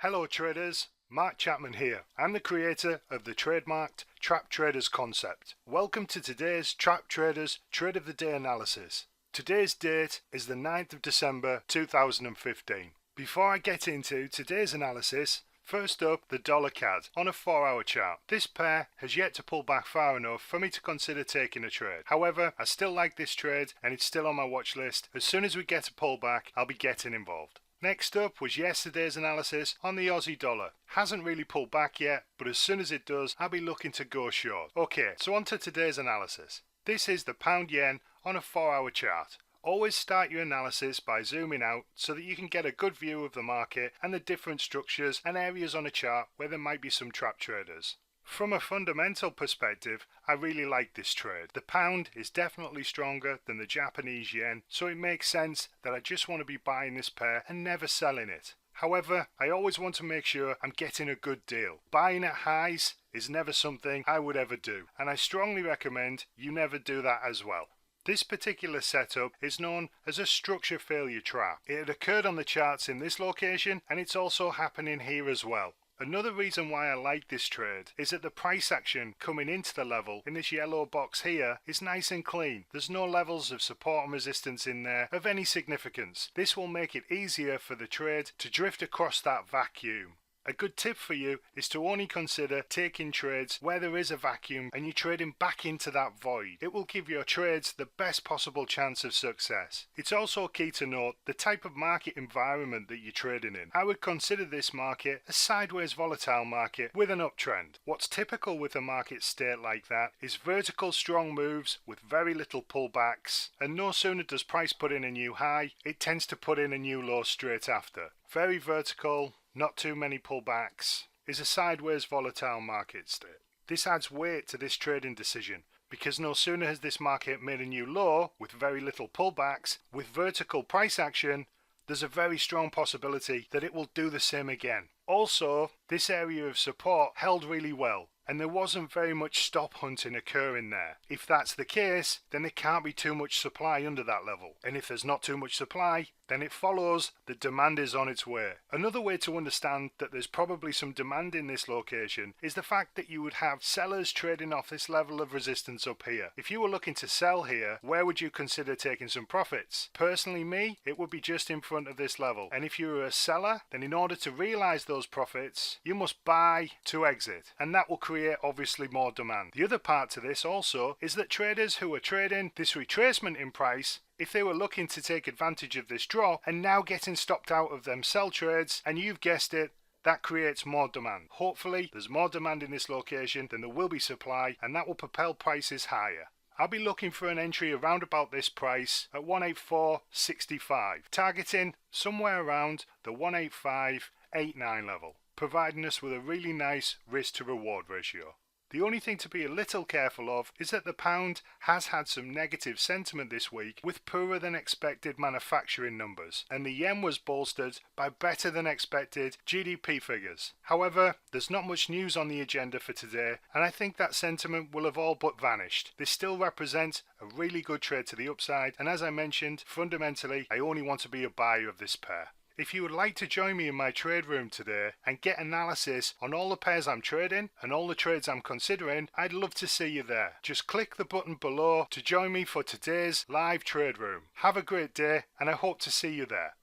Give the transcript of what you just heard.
Hello traders, Mark Chapman here. I'm the creator of the trademarked Trap Traders concept. Welcome to today's Trap Traders Trade of the Day analysis. Today's date is the 9th of December 2015. Before I get into today's analysis, first up the dollar CAD on a 4-hour chart. This pair has yet to pull back far enough for me to consider taking a trade. However, I still like this trade and it's still on my watch list. As soon as we get a pullback, I'll be getting involved. Next up was yesterday's analysis on the Aussie dollar. Hasn't really pulled back yet, but as soon as it does, I'll be looking to go short. Okay, so on to today's analysis. This is the pound yen on a 4-hour chart. Always start your analysis by zooming out so that you can get a good view of the market and the different structures and areas on a chart where there might be some trap traders. From a fundamental perspective, I really like this trade. The pound is definitely stronger than the Japanese yen, so it makes sense that I just want to be buying this pair and never selling it. However, I always want to make sure I'm getting a good deal. Buying at highs is never something I would ever do, and I strongly recommend you never do that as well. This particular setup is known as a structure failure trap. It had occurred on the charts in this location, and it's also happening here as well. Another reason why I like this trade is that the price action coming into the level in this yellow box here is nice and clean. There's no levels of support and resistance in there of any significance. This will make it easier for the trade to drift across that vacuum. A good tip for you is to only consider taking trades where there is a vacuum and you're trading back into that void. It will give your trades the best possible chance of success. It's also key to note the type of market environment that you're trading in. I would consider this market a sideways volatile market with an uptrend. What's typical with a market state like that is vertical strong moves with very little pullbacks, and no sooner does price put in a new high, it tends to put in a new low straight after. Very vertical, not too many pullbacks, is a sideways volatile market state. This adds weight to this trading decision because no sooner has this market made a new low with very little pullbacks, with vertical price action, there's a very strong possibility that it will do the same again. Also, this area of support held really well, and there wasn't very much stop hunting occurring there. If that's the case, then there can't be too much supply under that level. And if there's not too much supply, then it follows that demand is on its way. Another way to understand that there's probably some demand in this location is the fact that you would have sellers trading off this level of resistance up here. If you were looking to sell here, where would you consider taking some profits? Personally me, it would be just in front of this level. And if you were a seller, then in order to realize those profits, you must buy to exit. And that will create obviously more demand. The other part to this also is that traders who are trading this retracement in price, if they were looking to take advantage of this drop and now getting stopped out of them sell trades, and you've guessed it, that creates more demand. Hopefully there's more demand in this location than there will be supply, and that will propel prices higher. I'll be looking for an entry around about this price at 184.65, targeting somewhere around the 185.89 level, providing us with a really nice risk to reward ratio. The only thing to be a little careful of is that the pound has had some negative sentiment this week with poorer than expected manufacturing numbers, and the yen was bolstered by better than expected GDP figures. However, there's not much news on the agenda for today, and I think that sentiment will have all but vanished. This still represents a really good trade to the upside, and as I mentioned, fundamentally I only want to be a buyer of this pair. If you would like to join me in my trade room today and get analysis on all the pairs I'm trading and all the trades I'm considering, I'd love to see you there. Just click the button below to join me for today's live trade room. Have a great day, and I hope to see you there.